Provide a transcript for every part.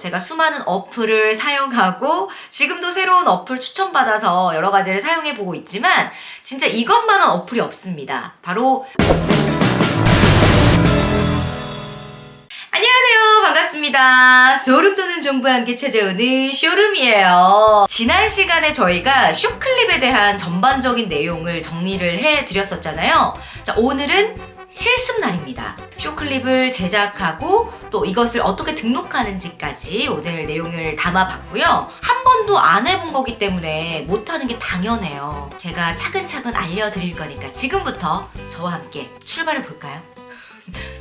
제가 수많은 어플을 사용하고 지금도 새로운 어플 추천받아서 여러 가지를 사용해보고 있지만 진짜 이것만한 어플이 없습니다. 바로 안녕하세요. 반갑습니다. 소름 돋는 정보와 함께 찾아오는 쇼룸이에요. 지난 시간에 저희가 쇼클립에 대한 전반적인 내용을 정리를 해드렸었잖아요. 자, 오늘은 실습날입니다. 쇼클립을 제작하고 또 이것을 어떻게 등록하는지까지 오늘 내용을 담아봤고요. 한 번도 안 해본 거기 때문에 못하는 게 당연해요. 제가 차근차근 알려드릴 거니까 지금부터 저와 함께 출발해 볼까요?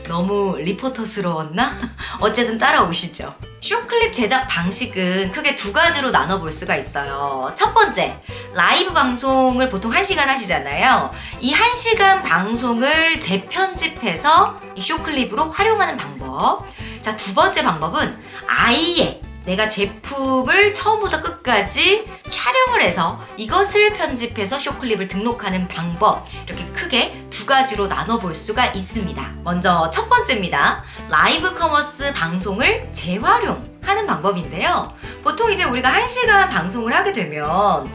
너무 리포터스러웠나? 어쨌든 따라오시죠. 쇼클립 제작 방식은 크게 두 가지로 나눠볼 수가 있어요. 첫 번째, 라이브 방송을 보통 1시간 하시잖아요. 이 1시간 방송을 재편집해서 이 쇼클립으로 활용하는 방법. 자, 두 번째 방법은 아예 내가 제품을 처음부터 끝까지 촬영을 해서 이것을 편집해서 쇼클립을 등록하는 방법. 이렇게 크게 두 가지로 나눠볼 수가 있습니다. 먼저 첫 번째입니다. 라이브 커머스 방송을 재활용하는 방법인데요. 보통 이제 우리가 1시간 방송을 하게 되면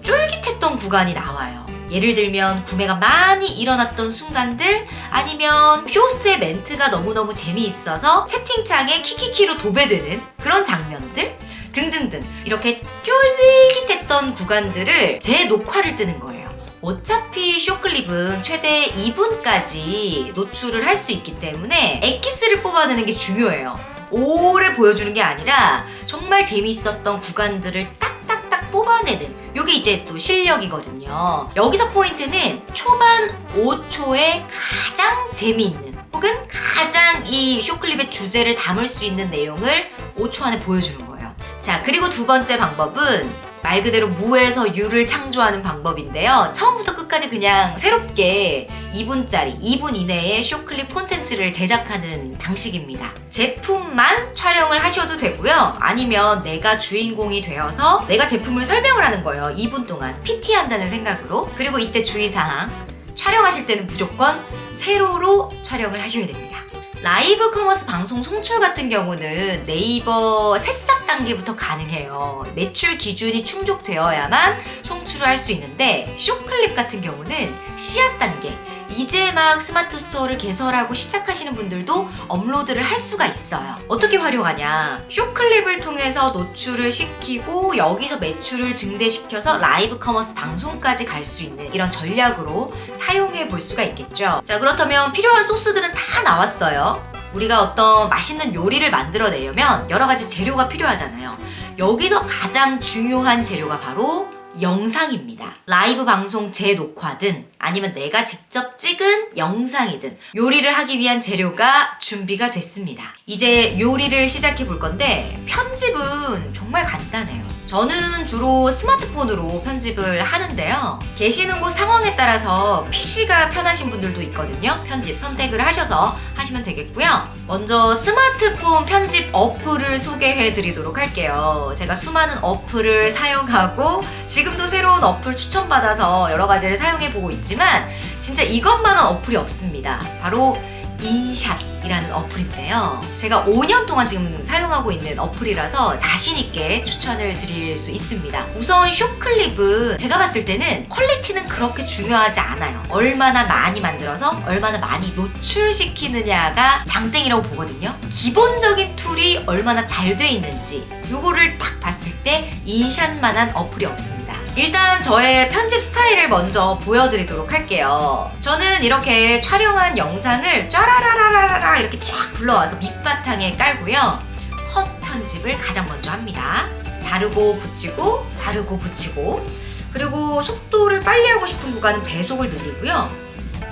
쫄깃했던 구간이 나와요. 예를 들면 구매가 많이 일어났던 순간들, 아니면 쇼호스트의 멘트가 너무너무 재미있어서 채팅창에 키키키로 도배되는 그런 장면들 등등등, 이렇게 쫄깃했던 구간들을 재녹화를 뜨는 거예요. 어차피 쇼클립은 최대 2분까지 노출을 할 수 있기 때문에 엑기스를 뽑아내는 게 중요해요. 오래 보여주는 게 아니라 정말 재미있었던 구간들을 딱딱딱 뽑아내는, 요게 이제 또 실력이거든요. 여기서 포인트는 초반 5초에 가장 재미있는 혹은 가장 이 쇼클립의 주제를 담을 수 있는 내용을 5초 안에 보여주는 거예요. 자, 그리고 두 번째 방법은 말 그대로 무에서 유를 창조하는 방법인데요. 처음부터 끝까지 그냥 새롭게 2분짜리, 2분 이내에 쇼클립 콘텐츠를 제작하는 방식입니다. 제품만 촬영을 하셔도 되고요. 아니면 내가 주인공이 되어서 내가 제품을 설명을 하는 거예요. 2분 동안 PT 한다는 생각으로. 그리고 이때 주의사항, 촬영하실 때는 무조건 세로로 촬영을 하셔야 됩니다. 라이브 커머스 방송 송출 같은 경우는 네이버 새싹 단계부터 가능해요. 매출 기준이 충족되어야만 송출을 할 수 있는데, 쇼클립 같은 경우는 씨앗 단계, 이제 막 스마트 스토어를 개설하고 시작하시는 분들도 업로드를 할 수가 있어요. 어떻게 활용하냐? 쇼클립을 통해서 노출을 시키고 여기서 매출을 증대시켜서 라이브 커머스 방송까지 갈 수 있는 이런 전략으로 사용해 볼 수가 있겠죠. 자, 그렇다면 필요한 소스들은 다 나왔어요. 우리가 어떤 맛있는 요리를 만들어내려면 여러 가지 재료가 필요하잖아요. 여기서 가장 중요한 재료가 바로 영상입니다. 라이브 방송 재녹화든 아니면 내가 직접 찍은 영상이든 요리를 하기 위한 재료가 준비가 됐습니다. 이제 요리를 시작해 볼 건데, 편집은 정말 간단해요. 저는 주로 스마트폰으로 편집을 하는데요. 계시는 곳 상황에 따라서 PC가 편하신 분들도 있거든요. 편집 선택을 하셔서 하시면 되겠고요. 먼저 스마트폰 편집 어플을 소개해 드리도록 할게요. 제가 수많은 어플을 사용하고 지금도 새로운 어플 추천받아서 여러 가지를 사용해 보고 있지만 진짜 이것만한 어플이 없습니다. 바로 인샷이라는 어플인데요. 제가 5년 동안 지금 사용하고 있는 어플이라서 자신있게 추천을 드릴 수 있습니다. 우선 쇼클립은 제가 봤을 때는 퀄리티는 그렇게 중요하지 않아요. 얼마나 많이 만들어서 얼마나 많이 노출시키느냐가 장땡이라고 보거든요. 기본적인 툴이 얼마나 잘 돼 있는지 요거를 딱 봤을 때 인샷만한 어플이 없습니다. 일단 저의 편집 스타일을 먼저 보여드리도록 할게요. 저는 이렇게 촬영한 영상을 쫘라라라라라 이렇게 쫙 불러와서 밑바탕에 깔고요. 컷 편집을 가장 먼저 합니다. 자르고 붙이고 자르고 붙이고, 그리고 속도를 빨리 하고 싶은 구간은 배속을 늘리고요.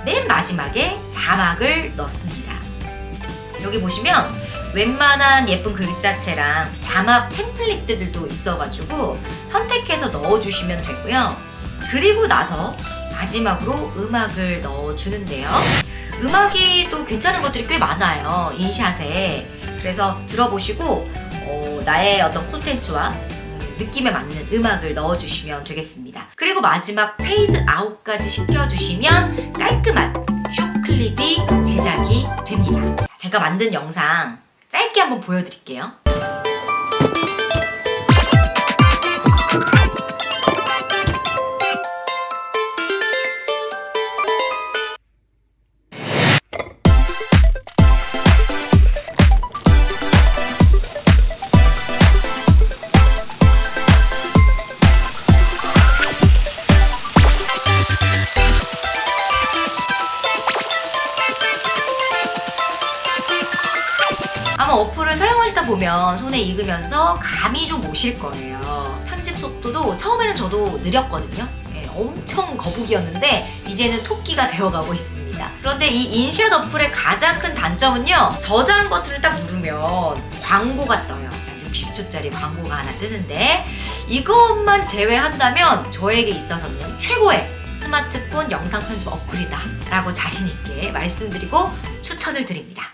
맨 마지막에 자막을 넣습니다. 여기 보시면 웬만한 예쁜 글자체랑 자막 템플릿들도 있어가지고 선택해서 넣어주시면 되고요. 그리고 나서 마지막으로 음악을 넣어주는데요. 음악이 또 괜찮은 것들이 꽤 많아요, 인샷에. 그래서 들어보시고 나의 어떤 콘텐츠와 느낌에 맞는 음악을 넣어주시면 되겠습니다. 그리고 마지막 페이드 아웃까지 시켜주시면 깔끔한 쇼클립이 제작이 됩니다. 제가 만든 영상 짧게 한번 보여드릴게요. 보시면 손에 익으면서 감이 좀 오실 거예요. 편집 속도도 처음에는 저도 느렸거든요. 엄청 거북이였는데 이제는 토끼가 되어가고 있습니다. 그런데 이 인샷 어플의 가장 큰 단점은요, 저장 버튼을 딱 누르면 광고가 떠요. 60초짜리 광고가 하나 뜨는데, 이것만 제외한다면 저에게 있어서는 최고의 스마트폰 영상 편집 어플이다 라고 자신있게 말씀드리고 추천을 드립니다.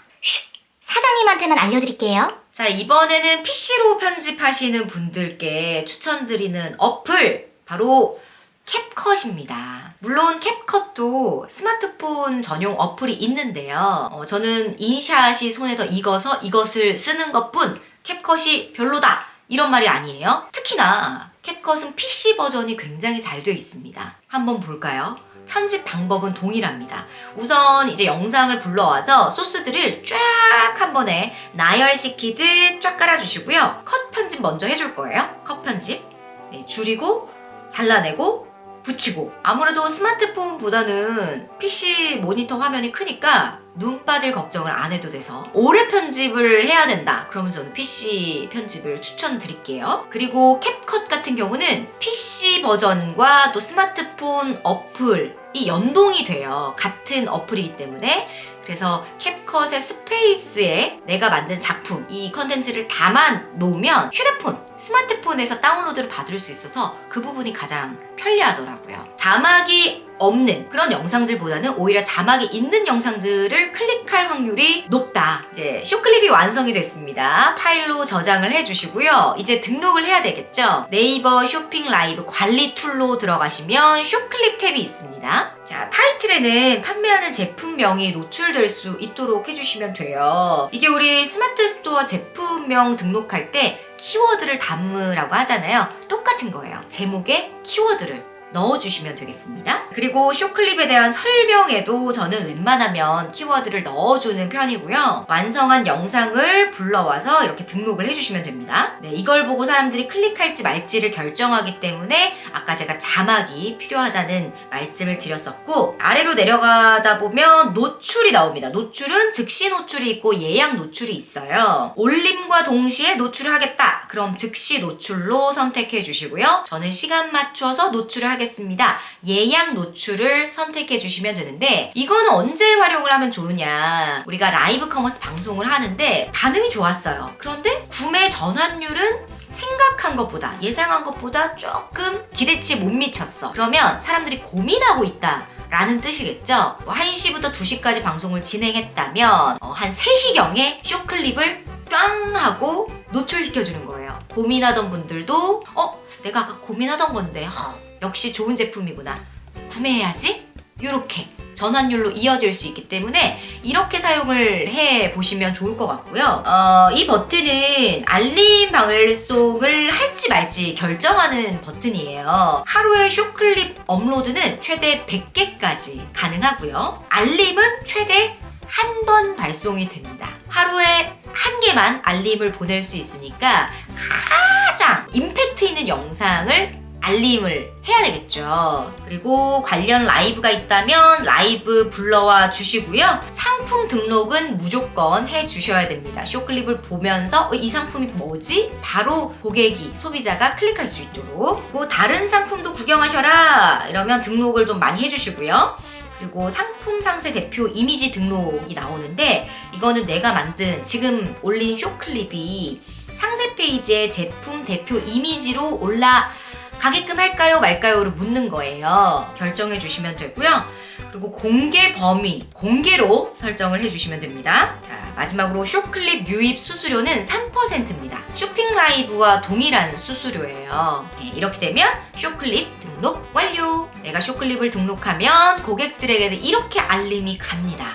사장님한테만 알려드릴게요. 자, 이번에는 PC로 편집하시는 분들께 추천드리는 어플, 바로 캡컷입니다. 물론 캡컷도 스마트폰 전용 어플이 있는데요. 저는 인샷이 손에 더 익어서 이것을 쓰는 것뿐 캡컷이 별로다 이런 말이 아니에요. 특히나 캡컷은 PC 버전이 굉장히 잘 되어 있습니다. 한번 볼까요? 편집 방법은 동일합니다. 우선 이제 영상을 불러와서 소스들을 쫙 한 번에 나열시키듯 쫙 깔아주시고요. 컷 편집 먼저 해줄 거예요. 컷 편집. 네, 줄이고 잘라내고 붙이고. 아무래도 스마트폰보다는 PC 모니터 화면이 크니까 눈 빠질 걱정을 안 해도 돼서 오래 편집을 해야 된다. 그러면 저는 PC 편집을 추천드릴게요. 그리고 캡컷 같은 경우는 PC 버전과 또 스마트폰 어플이 연동이 돼요. 같은 어플이기 때문에. 그래서 캡컷의 스페이스에 내가 만든 작품, 이 컨텐츠를 담아 놓으면 휴대폰, 스마트폰에서 다운로드를 받을 수 있어서 그 부분이 가장 편리하더라고요. 자막이 없는 그런 영상들보다는 오히려 자막이 있는 영상들을 클릭할 확률이 높다. 이제 쇼클립이 완성이 됐습니다. 파일로 저장을 해주시고요. 이제 등록을 해야 되겠죠. 네이버 쇼핑 라이브 관리 툴로 들어가시면 쇼클립 탭이 있습니다. 자, 타이틀에는 판매하는 제품명이 노출될 수 있도록 해주시면 돼요. 이게 우리 스마트 스토어 제품명 등록할 때 키워드를 담으라고 하잖아요. 똑같은 거예요. 제목에 키워드를 넣어주시면 되겠습니다. 그리고 쇼클립에 대한 설명에도 저는 웬만하면 키워드를 넣어주는 편이고요. 완성한 영상을 불러와서 이렇게 등록을 해주시면 됩니다. 네, 이걸 보고 사람들이 클릭할지 말지를 결정하기 때문에 아까 제가 자막이 필요하다는 말씀을 드렸었고, 아래로 내려가다 보면 노출이 나옵니다. 노출은 즉시 노출이 있고 예약 노출이 있어요. 올림과 동시에 노출을 하겠다. 그럼 즉시 노출로 선택해 주시고요. 저는 시간 맞춰서 노출을 하겠습니다. 예약 노출을 선택해 주시면 되는데, 이거는 언제 활용을 하면 좋으냐, 우리가 라이브 커머스 방송을 하는데 반응이 좋았어요. 그런데 구매 전환율은 생각한 것보다, 예상한 것보다 조금 기대치에 못 미쳤어. 그러면 사람들이 고민하고 있다 라는 뜻이겠죠. 1시부터 2시까지 방송을 진행했다면 한 3시경에 쇼클립을 꽝 하고 노출시켜주는 거예요. 고민하던 분들도 내가 아까 고민하던 건데 역시 좋은 제품이구나, 구매해야지, 이렇게 전환율로 이어질 수 있기 때문에 이렇게 사용을 해보시면 좋을 것 같고요. 이 버튼은 알림 방송을 할지 말지 결정하는 버튼이에요. 하루에 쇼클립 업로드는 최대 100개까지 가능하고요. 알림은 최대 한 번 발송이 됩니다. 하루에 1개만 알림을 보낼 수 있으니까 가장 임팩트 있는 영상을 알림을 해야 되겠죠. 그리고 관련 라이브가 있다면 라이브 불러와 주시고요. 상품 등록은 무조건 해 주셔야 됩니다. 쇼클립을 보면서 이 상품이 뭐지? 바로 고객이, 소비자가 클릭할 수 있도록. 그리고 다른 상품도 구경하셔라 이러면 등록을 좀 많이 해주시고요. 그리고 상품 상세 대표 이미지 등록이 나오는데, 이거는 내가 만든, 지금 올린 쇼클립이 상세 페이지에 제품 대표 이미지로 올라가게끔 할까요 말까요를 묻는 거예요. 결정해 주시면 되고요. 그리고 공개 범위, 공개로 설정을 해주시면 됩니다. 자, 마지막으로 쇼클립 유입 수수료는 3%입니다. 쇼핑 라이브와 동일한 수수료예요. 네, 이렇게 되면 쇼클립 등록 완료! 내가 쇼클립을 등록하면 고객들에게는 이렇게 알림이 갑니다.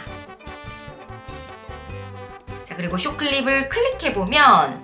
자, 그리고 쇼클립을 클릭해보면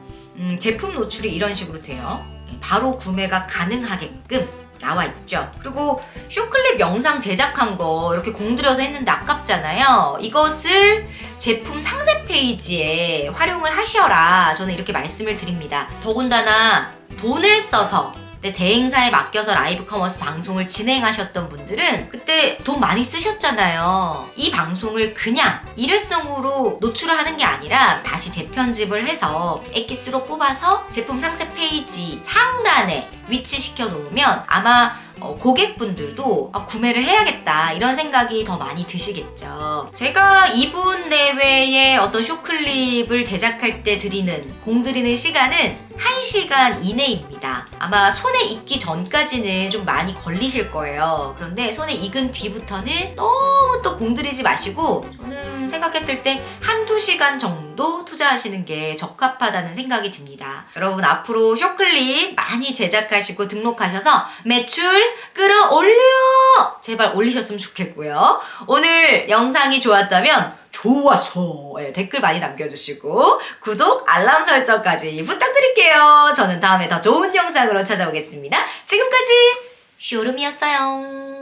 제품 노출이 이런 식으로 돼요. 바로 구매가 가능하게끔 나와 있죠. 그리고 쇼클립 영상 제작한 거 이렇게 공들여서 했는데 아깝잖아요. 이것을 제품 상세 페이지에 활용을 하셔라, 저는 이렇게 말씀을 드립니다. 더군다나 돈을 써서 근데 대행사에 맡겨서 라이브 커머스 방송을 진행하셨던 분들은 그때 돈 많이 쓰셨잖아요. 이 방송을 그냥 일회성으로 노출을 하는 게 아니라 다시 재편집을 해서 엑기스로 뽑아서 제품 상세 페이지 상단에 위치시켜 놓으면 아마 고객분들도 구매를 해야겠다 이런 생각이 더 많이 드시겠죠. 제가 2분 내외의 어떤 쇼클립을 제작할 때 공드리는 시간은 1시간 이내입니다. 아마 손에 익기 전까지는 좀 많이 걸리실 거예요. 그런데 손에 익은 뒤부터는 너무 또 공들이지 마시고 저는 생각했을 때 1~2시간 정도 투자하시는 게 적합하다는 생각이 듭니다. 여러분 앞으로 쇼클립 많이 제작하시고 등록하셔서 매출 끌어올려! 제발 올리셨으면 좋겠고요. 오늘 영상이 좋았다면 좋았어! 댓글 많이 남겨주시고 구독, 알람 설정까지 부탁드릴게요. 저는 다음에 더 좋은 영상으로 찾아오겠습니다. 지금까지 쇼룸이었어요.